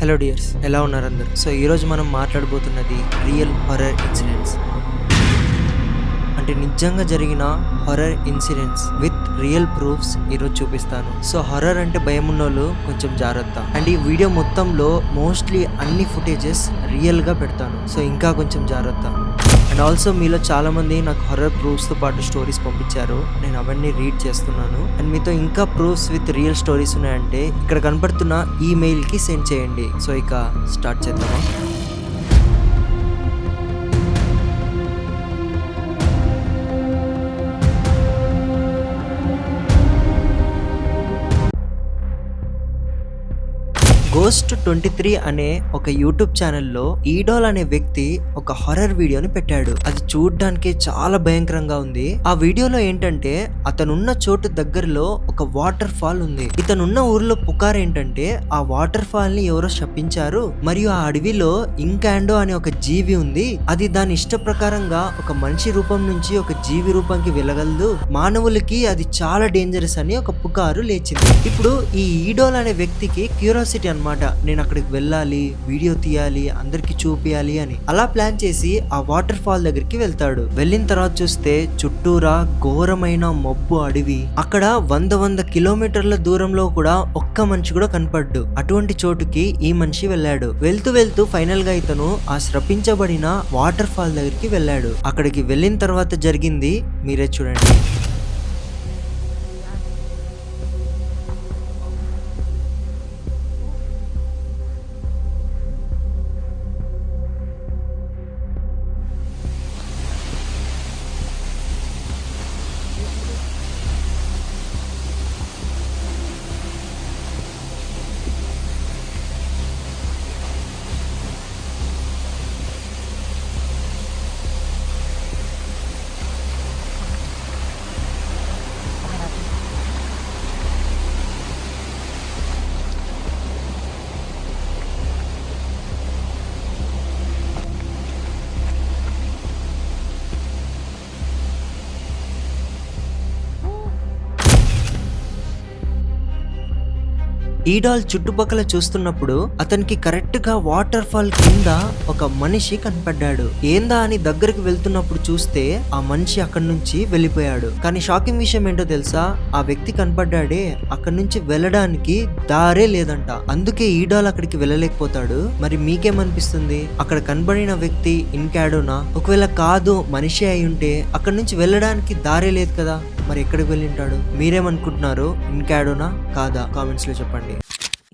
Hello dears, ఎలా ఉన్నారు అందరు? సో ఈరోజు మనం మాట్లాడబోతున్నది రియల్ హారర్ ఇన్సిడెంట్స్, అంటే నిజంగా జరిగిన horror incidents with real proofs ఈరోజు చూపిస్తాను. సో హారర్ అంటే భయం ఉన్నోళ్ళు కొంచెం జాగ్రత్త. అండ్ ఈ వీడియో మొత్తంలో మోస్ట్లీ అన్ని ఫుటేజెస్ రియల్గా పెడతాను, సో ఇంకా కొంచెం జాగ్రత్త. అండ్ ఆల్సో మీలో చాలా మంది నాకు హారర్ ప్రూఫ్స్తో పాటు స్టోరీస్ పంపించారు, నేను అవన్నీ రీడ్ చేస్తున్నాను. అండ్ మీతో ఇంకా ప్రూఫ్స్ విత్ రియల్ స్టోరీస్ ఉన్నాయంటే ఇక్కడ కనపడుతున్న ఈమెయిల్కి సెండ్ చేయండి. సో ఇక స్టార్ట్ చేద్దామా? గోస్ట్ 23 అనే ఒక యూట్యూబ్ ఛానల్లో ఈడోల్ అనే వ్యక్తి ఒక హారర్ వీడియోని పెట్టాడు. అది చూడడానికి చాలా భయంకరంగా ఉంది. ఆ వీడియోలో ఏంటంటే అతనున్న చోటు దగ్గరలో ఒక వాటర్ ఫాల్ ఉంది. ఇతనున్న ఊర్లో పుకార్ ఏంటంటే ఆ వాటర్ ఫాల్ ని ఎవరో శపించారు, మరియు ఆ అడవిలో ఇంకాండో అనే ఒక జీవి ఉంది. అది దాని ఇష్ట ప్రకారంగా ఒక మనిషి రూపం నుంచి ఒక జీవి రూపంకి వెళ్ళగలదు, మానవులకి అది చాలా డేంజరస్ అని ఒక పుకారు లేచింది. ఇప్పుడు ఈ ఈడోల్ అనే వ్యక్తికి క్యూరియాసిటీ అన్నమాట, నేను అక్కడికి వెళ్ళాలి, వీడియో తీయాలి, అందరికి చూపియాలి అని. అలా ప్లాన్ చేసి ఆ వాటర్ ఫాల్ దగ్గరికి వెళ్తాడు. వెళ్ళిన తర్వాత చూస్తే చుట్టూరా ఘోరమైన మబ్బు అడవి. అక్కడ 100 కిలోమీటర్ల దూరంలో కూడా ఒక్క మనిషి కూడా కనపడ్డు. అటువంటి చోటుకి ఈ మనిషి వెళ్ళాడు. వెళ్తూ వెళ్తూ ఫైనల్ గా ఇతను ఆ శ్రపించబడిన వాటర్ ఫాల్ దగ్గరికి వెళ్ళాడు. అక్కడికి వెళ్ళిన తర్వాత జరిగింది మీరే చూడండి. ఈడాల్ చుట్టుపక్కల చూస్తున్నప్పుడు అతనికి కరెక్ట్ గా వాటర్ ఫాల్ కింద ఒక మనిషి కనపడ్డాడు. ఏందా అని దగ్గరికి వెళ్తున్నప్పుడు చూస్తే ఆ మనిషి అక్కడి నుంచి వెళ్ళిపోయాడు. కానీ షాకింగ్ విషయం ఏంటో తెలుసా? ఆ వ్యక్తి కనపడ్డాడే అక్కడి నుంచి వెళ్ళడానికి దారే లేదంట. అందుకే ఈడాల్ అక్కడికి వెళ్ళలేకపోతాడు. మరి మీకేమనిపిస్తుంది? అక్కడ కనబడిన వ్యక్తి ఇన్కాడోనా? ఒకవేళ కాదు, మనిషి అయి ఉంటే అక్కడి నుంచి వెళ్ళడానికి దారే లేదు కదా, మరి ఎక్కడికి వెళ్ళింటాడు? మీరేమనుకుంటున్నారు? ఇన్కాడోనా కాదా? కామెంట్స్ లో చెప్పండి.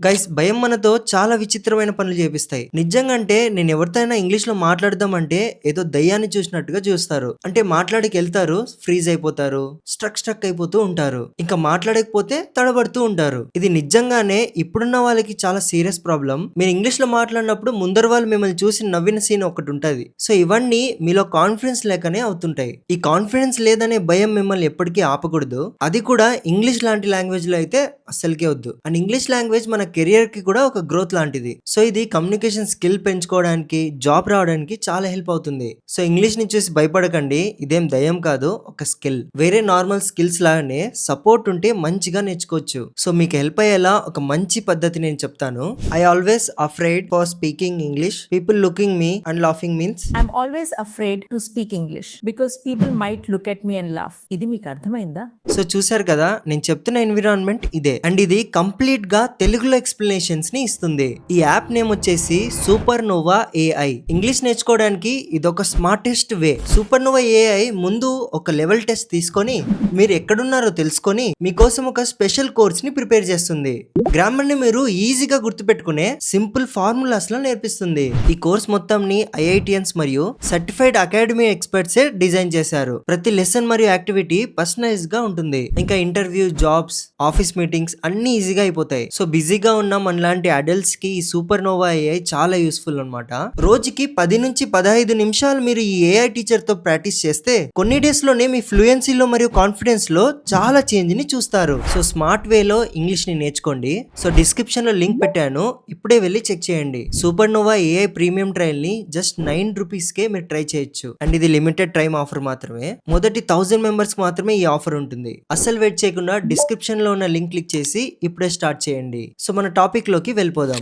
గైస్, భయం మనతో చాలా విచిత్రమైన పనులు చేపిస్తాయి. నిజంగా అంటే నేను ఎవరితో ఇంగ్లీష్ లో మాట్లాడదామంటే ఏదో దయ్యాన్ని చూసినట్టుగా చూస్తారు. అంటే మాట్లాడికి వెళ్తారు, ఫ్రీజ్ అయిపోతారు, స్ట్రక్ అయిపోతూ ఉంటారు, ఇంకా మాట్లాడకపోతే తడబడుతూ ఉంటారు. ఇది నిజంగానే ఇప్పుడున్న వాళ్ళకి చాలా సీరియస్ ప్రాబ్లం. మీరు ఇంగ్లీష్ లో మాట్లాడినప్పుడు ముందర వాళ్ళు మిమ్మల్ని చూసి నవ్విన సీన్ ఒకటి ఉంటది. సో ఇవన్నీ మీలో కాన్ఫిడెన్స్ లేకనే అవుతుంటాయి. ఈ కాన్ఫిడెన్స్ లేదనే భయం మిమ్మల్ని ఎప్పటికీ ఆపకూడదు. అది కూడా ఇంగ్లీష్ లాంటి లాంగ్వేజ్ లో అయితే అస్సలకే వద్దు. అండ్ ఇంగ్లీష్ లాంగ్వేజ్ మన కెరియర్ కి కూడా ఒక గ్రోత్ లాంటిది. సో ఇది కమ్యూనికేషన్ స్కిల్ పెంచుకోవడానికి, జాబ్ రావడానికి చాలా హెల్ప్ అవుతుంది. సో ఇంగ్లీష్ ని చూసి భయపడకండి, ఇదేం దయ్యం కాదు, ఒక స్కిల్. వేరే నార్మల్ స్కిల్స్ లాగానే సపోర్ట్ ఉంటే మంచిగా నేర్చుకోవచ్చు. సో మీకు హెల్ప్ అయ్యేలా ఒక మంచి పద్ధతి నేను చెప్తాను. I always afraid for speaking English. People looking me and laughing means I'm always afraid to speak English because people might look at me and laugh. ఇది మీకు అర్థమైందా? సో చూసారు కదా, నేను చెప్తున్న ఎన్విరాన్మెంట్ ఇదే. అండ్ ఇది కంప్లీట్ గా తెలుగులో ఎక్స్ప్లెనేషన్స్ ని ఇస్తుంది. ఈ యాప్ నేమ్ వచ్చేసి సూపర్ నోవా ఏఐ. ఇంగ్లీష్ నేర్చుకోవడానికి ఇదొక స్మార్టెస్ట్ వే. సూపర్ నోవా ఏఐ ముందు ఒక లెవెల్ టెస్ట్ తీసుకొని మీరు ఎక్కడున్నారో తెలుసుకొని మీకోసం ఒక స్పెషల్ కోర్స్ ని ప్రిపేర్ చేస్తుంది. గ్రామర్ ని మీరు ఈజీగా గుర్తుపెట్టుకునే సింపుల్ ఫార్ములాస్ లో నేర్పిస్తుంది. ఈ కోర్స్ మొత్తం ని ఐఐటియన్స్ మరియు సర్టిఫైడ్ అకాడమీ ఎక్స్పర్ట్స్ డిజైన్ చేశారు. ప్రతి లెసన్ మరియు యాక్టివిటీ పర్సనలైజ్ గా ఉంటుంది. ఇంకా ఇంటర్వ్యూ, జాబ్స్, ఆఫీస్ మీటింగ్స్ అన్ని ఈజీగా అయిపోతాయి. సో బిజీగా ఉన్న మనలాంటి అడల్ట్స్ కి ఈ సూపర్ నోవా ఏఐ చాలా యూస్ఫుల్ అన్నమాట. రోజుకి 10 నుంచి 15 నిమిషాలు మీరు ఈ ఏఐ టీచర్ తో ప్రాక్టీస్ చేస్తే కొన్ని డేస్ లోనే మీ ఫ్లూయెన్సీలో మరియు కాన్ఫిడెన్స్ లో చాలా చేంజ్ ని చూస్తారు. సో స్మార్ట్ వేలో ఇంగ్లీష్ ని నేర్చుకోండి. సో డిస్క్రిప్షన్ లో లింక్ పెట్టాను, ఇప్పుడే వెళ్ళి చెక్ చేయండి. Super nova AI premium trial ని జస్ట్ 9 రూపీస్ కే మీరు ట్రై చేయొచ్చు. అండ్ ఇది లిమిటెడ్ టైం ఆఫర్ మాత్రమే. మొదటి 1000 మెంబర్స్ కి మాత్రమే ఈ ఆఫర్ ఉంటుంది. అస్సలు వెయిట్ చేయకుండా డిస్క్రిప్షన్ లో ఉన్న లింక్ క్లిక్ చేసి ఇప్పుడే స్టార్ట్ చేయండి. సో మన టాపిక్ లోకి వెళ్ళిపోదాం.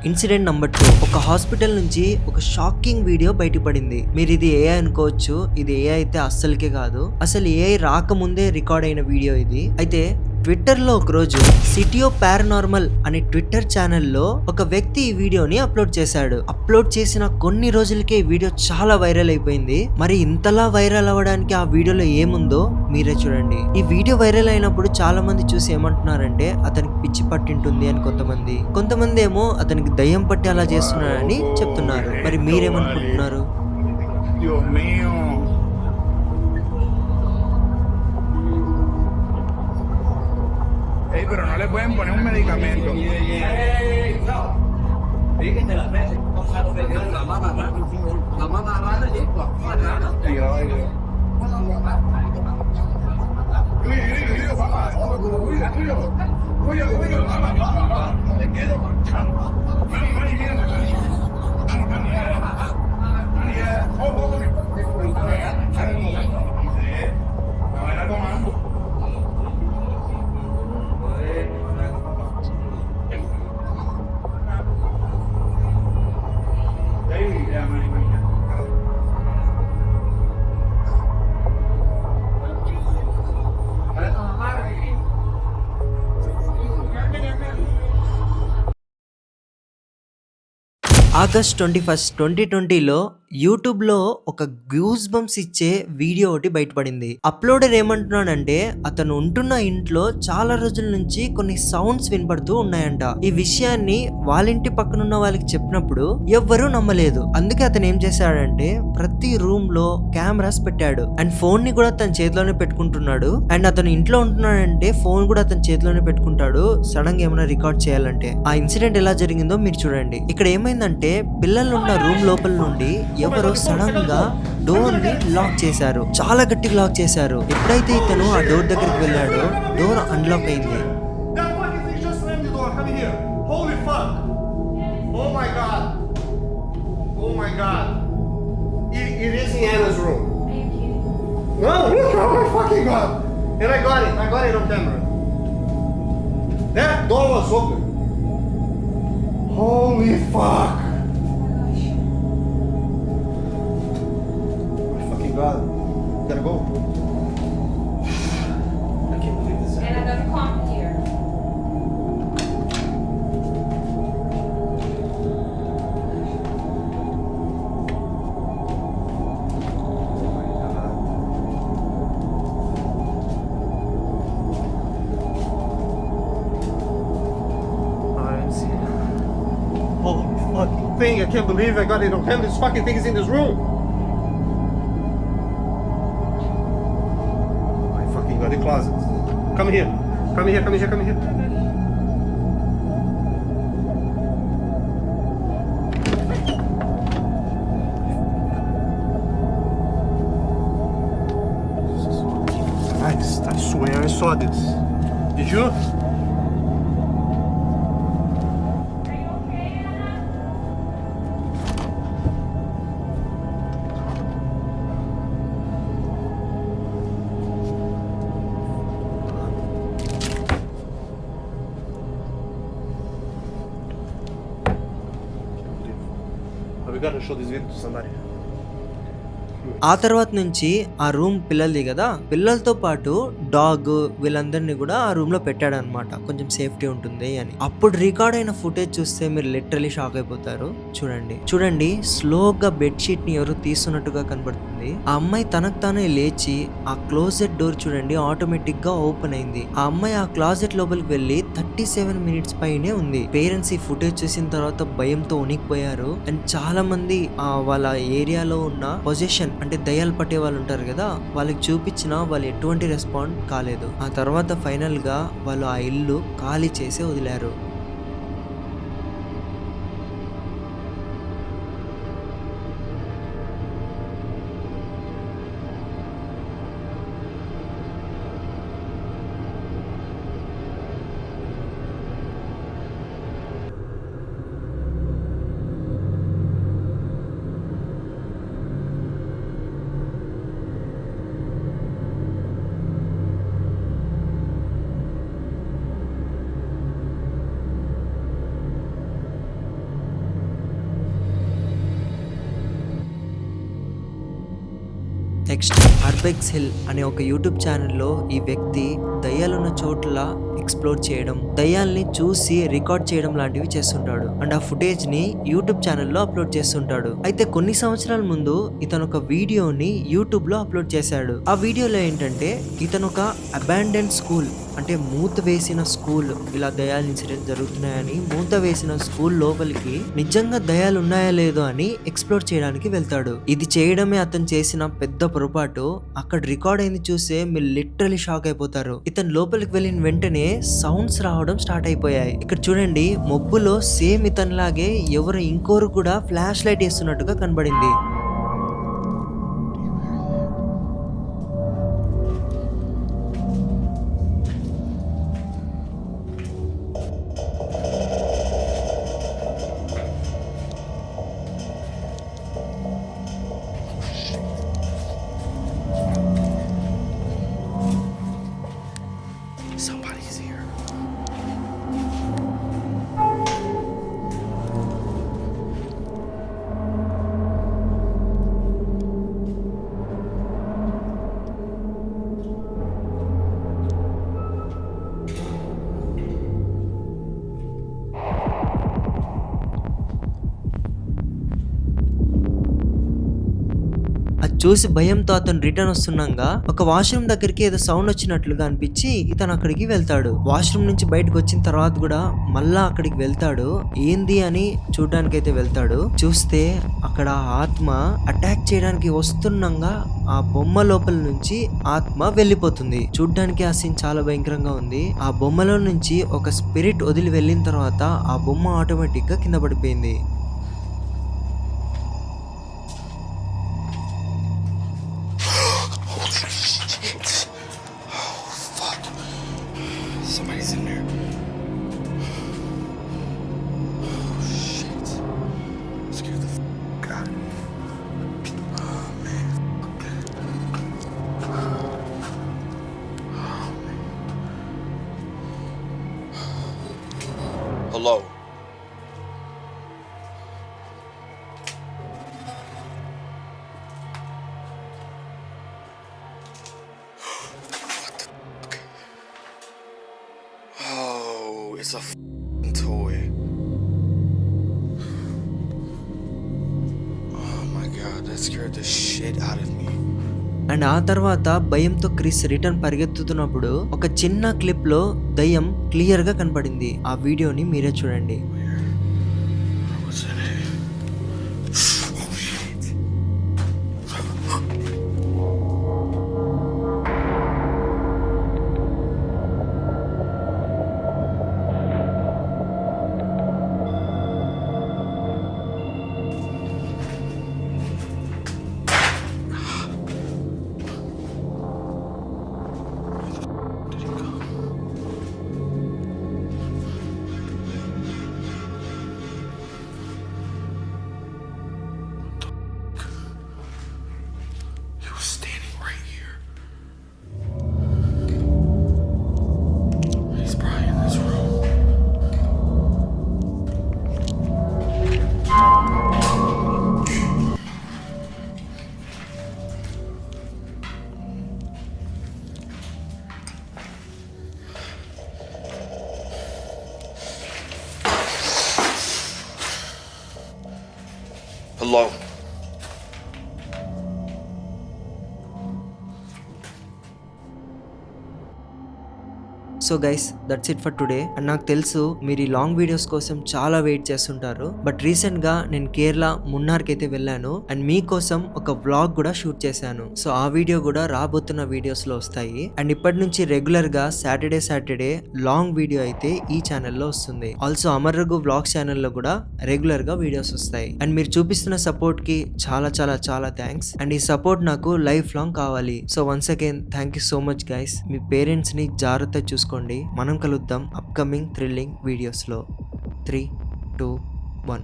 ఇన్సిడెంట్ నంబర్ 2, ఒక హాస్పిటల్ నుంచి ఒక షాకింగ్ వీడియో బయటపడింది. మీరు ఇది ఏఐ అనుకోవచ్చు, ఇది ఏఐ అయితే అస్సలకే కాదు. అసలు ఏఐ రాకముందే రికార్డ్ అయిన వీడియో ఇది. అయితే ట్విట్టర్ లో ఒక రోజు సిటీ ఆఫ్ పారానార్మల్ అనే ట్విట్టర్ ఛానల్లో ఒక వ్యక్తి ఈ వీడియోని అప్లోడ్ చేశాడు. అప్లోడ్ చేసిన కొన్ని రోజులకే ఈ వీడియో చాలా వైరల్ అయిపోయింది. మరి ఇంతలా వైరల్ అవ్వడానికి ఆ వీడియోలో ఏముందో మీరే చూడండి. ఈ వీడియో వైరల్ అయినప్పుడు చాలా మంది చూసి ఏమంటున్నారంటే అతనికి పిచ్చి పట్టింటుంది అని కొంతమంది ఏమో అతనికి దయ్యం పట్టి అలా చేస్తున్నారని చెప్తున్నారు. మరి మీరేమనుకుంటున్నారు? Dios mío. Ey, pero no le pueden poner un medicamento. August 21, 2020లో యూట్యూబ్ లో ఒక గ్యూస్ బంప్స్ ఇచ్చే వీడియో ఒకటి బయటపడింది. అప్లోడర్ ఏమంటున్నాడంటే అతను ఉంటున్న ఇంట్లో చాలా రోజుల నుంచి కొన్ని సౌండ్స్ వినపడుతూ ఉన్నాయంట. ఈ విషయాన్ని వాళ్ళ ఇంటి పక్కన ఉన్న వాళ్ళకి చెప్పినప్పుడు ఎవ్వరూ నమ్మలేదు. అందుకే అతను ఏం చేశాడంటే ప్రతి రూమ్ లో కెమెరాస్ పెట్టాడు అండ్ ఫోన్ ని కూడా తన చేతిలోనే పెట్టుకుంటున్నాడు. అండ్ అతను ఇంట్లో ఉంటున్నాడంటే ఫోన్ కూడా అతని చేతిలోనే పెట్టుకుంటాడు సడన్ గా ఏమైనా రికార్డ్ చేయాలంటే. ఆ ఇన్సిడెంట్ ఎలా జరిగిందో మీరు చూడండి. ఇక్కడ ఏమైందంటే పిల్లలు ఉన్న రూమ్ లోపల నుండి ఎవరో సడన్ గా డోర్ ని లాక్ చేశారు. చాలా గట్టిగా లాక్ చేశారు. ఎప్పుడైతే ఇతను ఆ డోర్ దగ్గరికి వెళ్ళాడో డోర్ అన్లాక్ అయింది. That fucking thing just slammed the door. Come here. Holy fuck. Oh my god. Oh my god. It is in Anna's room. No, look. Oh my fucking god. And I got it on camera. That door was open. Holy fuck. Oh my fucking god. Gotta go. I can't believe this. And I'm gonna come here. Holy fucking thing. I can't believe I got it on camera. This fucking thing is in this room. I fucking got the closet. Come here. Come here, come here, come here. Christ, I swear I saw this. Did you? We gotta show this video to somebody. ఆ తర్వాత నుంచి ఆ room పిల్లలది కదా, పిల్లలతో పాటు dog వీళ్ళందరినీ కూడా ఆ రూమ్ లో పెట్టాడు అనమాట, కొంచెం సేఫ్టీ ఉంటుంది అని. అప్పుడు రికార్డ్ అయిన ఫుటేజ్ చూస్తే మీరు లిటరలీ షాక్ అయిపోతారు. చూడండి స్లోగా బెడ్షీట్ ని ఎవరు తీస్తున్నట్టుగా కనబడుతుంది. ఆ అమ్మాయి తనకు తానే లేచి ఆ క్లోజెట్ డోర్ చూడండి ఆటోమేటిక్ గా ఓపెన్ అయింది. ఆ అమ్మాయి ఆ క్లాజెట్ లోపలికి వెళ్ళి 37 మినిట్స్ పైనే ఉంది. పేరెంట్స్ ఈ ఫుటేజ్ చూసిన తర్వాత భయంతో ఉనికిపోయారు. అండ్ చాలా మంది వాళ్ళ ఏరియాలో ఉన్న పొజిషన్ అంటే దయ్యాలు పట్టే వాళ్ళు ఉంటారు కదా, వాళ్ళకి చూపించినా వాళ్ళు ఎటువంటి రెస్పాండ్ కాలేదు. ఆ తర్వాత ఫైనల్ గా వాళ్ళు ఆ ఇల్లు ఖాళీ చేసి వదిలారు. నెక్స్ట్ అర్బెక్స్ హిల్ అనే ఒక యూట్యూబ్ ఛానల్లో ఈ వ్యక్తి దయ్యాలున్న చోట్ల ఎక్స్ప్లోర్ చేయడం, దయ్యాల్ని చూసి రికార్డ్ చేయడం లాంటివి చేస్తుంటాడు. అండ్ ఆ ఫుటేజ్ ని యూట్యూబ్ ఛానల్లో అప్లోడ్ చేస్తుంటాడు. అయితే కొన్ని సంవత్సరాల ముందు ఇతను ఒక వీడియోని యూట్యూబ్ లో అప్లోడ్ చేశాడు. ఆ వీడియోలో ఏంటంటే ఇతను ఒక అబాండెన్ స్కూల్, అంటే మూత వేసిన స్కూల్, ఇలా దయాల ఇన్సిడెంట్ జరుగుతున్నాయని మూత వేసిన స్కూల్ లోపలికి నిజంగా దయాలు ఉన్నాయా లేదో అని ఎక్స్ప్లోర్ చేయడానికి వెళ్తాడు. ఇది చేయడమే అతను చేసిన పెద్ద పొరపాటు. అక్కడ రికార్డ్ అయింది చూసే మీరు లిటరలీ షాక్ అయిపోతారు. ఇతను లోపలికి వెళ్ళిన వెంటనే సౌండ్స్ రావడం స్టార్ట్ అయిపోయాయి. ఇక్కడ చూడండి, మబ్బులో సేమ్ ఇతనిలాగే ఎవరు ఇంకోరు కూడా ఫ్లాష్ లైట్ వేస్తున్నట్టుగా కనబడింది. Somebody's here. అది చూసి భయంతో అతను రిటర్న్ వస్తున్నాగా ఒక వాష్రూమ్ దగ్గరికి ఏదో సౌండ్ వచ్చినట్లుగా అనిపించి ఇతను అక్కడికి వెళ్తాడు. వాష్రూమ్ నుంచి బయటకు వచ్చిన తర్వాత కూడా మళ్ళా అక్కడికి వెళ్తాడు. ఏంది అని చూడడానికి అయితే వెళ్తాడు. చూస్తే అక్కడ ఆత్మ అటాక్ చేయడానికి వస్తున్నాగా ఆ బొమ్మ లోపల నుంచి ఆత్మ వెళ్ళిపోతుంది. చూడ్డానికి ఆ సీన్ చాలా భయంకరంగా ఉంది. ఆ బొమ్మలో నుంచి ఒక స్పిరిట్ వదిలి వెళ్ళిన తర్వాత ఆ బొమ్మ ఆటోమేటిక్ గా కింద పడిపోయింది. Somebody's in there. Oh, shit. Scared the f*** out of me. Oh, man. Oh, man. Hello. Oh, it's a f***ing toy. Oh my god, that scared the shit out of me. And ఆ తర్వాత భయంతో Chris return పరిగెత్తుతున్నప్పుడు ఒక చిన్న clip లో దయ్యం clear గా కనపడింది. ఆ వీడియోని మీరే చూడండి. What's in it? Oh shit. Did he go? He was standing right here. He's probably in this room. Hello. So guys, that's it for today. And నాకు తెలుసు మీరు ఈ లాంగ్ వీడియోస్ కోసం చాలా వెయిట్ చేస్తుంటారు. బట్ రీసెంట్ గా నేను కేరళ మున్నార్కి అయితే వెళ్ళాను అండ్ మీకోసం ఒక వ్లాగ్ కూడా షూట్ చేశాను. సో ఆ వీడియో కూడా రాబోతున్న వీడియోస్ లో వస్తాయి. అండ్ ఇప్పటి నుంచి రెగ్యులర్ గా సాటర్డే లాంగ్ వీడియో అయితే ఈ ఛానల్లో వస్తుంది. ఆల్సో అమర్ రఘు వ్లాగ్స్ ఛానల్లో కూడా రెగ్యులర్ గా వీడియోస్ వస్తాయి. అండ్ మీరు చూపిస్తున్న సపోర్ట్ కి చాలా చాలా చాలా థ్యాంక్స్. అండ్ ఈ సపోర్ట్ నాకు లైఫ్ లాంగ్ కావాలి. So once again thank you so much guys. Me parents ని జాగ్రత్త చూసుకోండి. మనం కలుద్దాం అప్కమింగ్ థ్రిల్లింగ్ వీడియోస్లో. 3, 2, 1.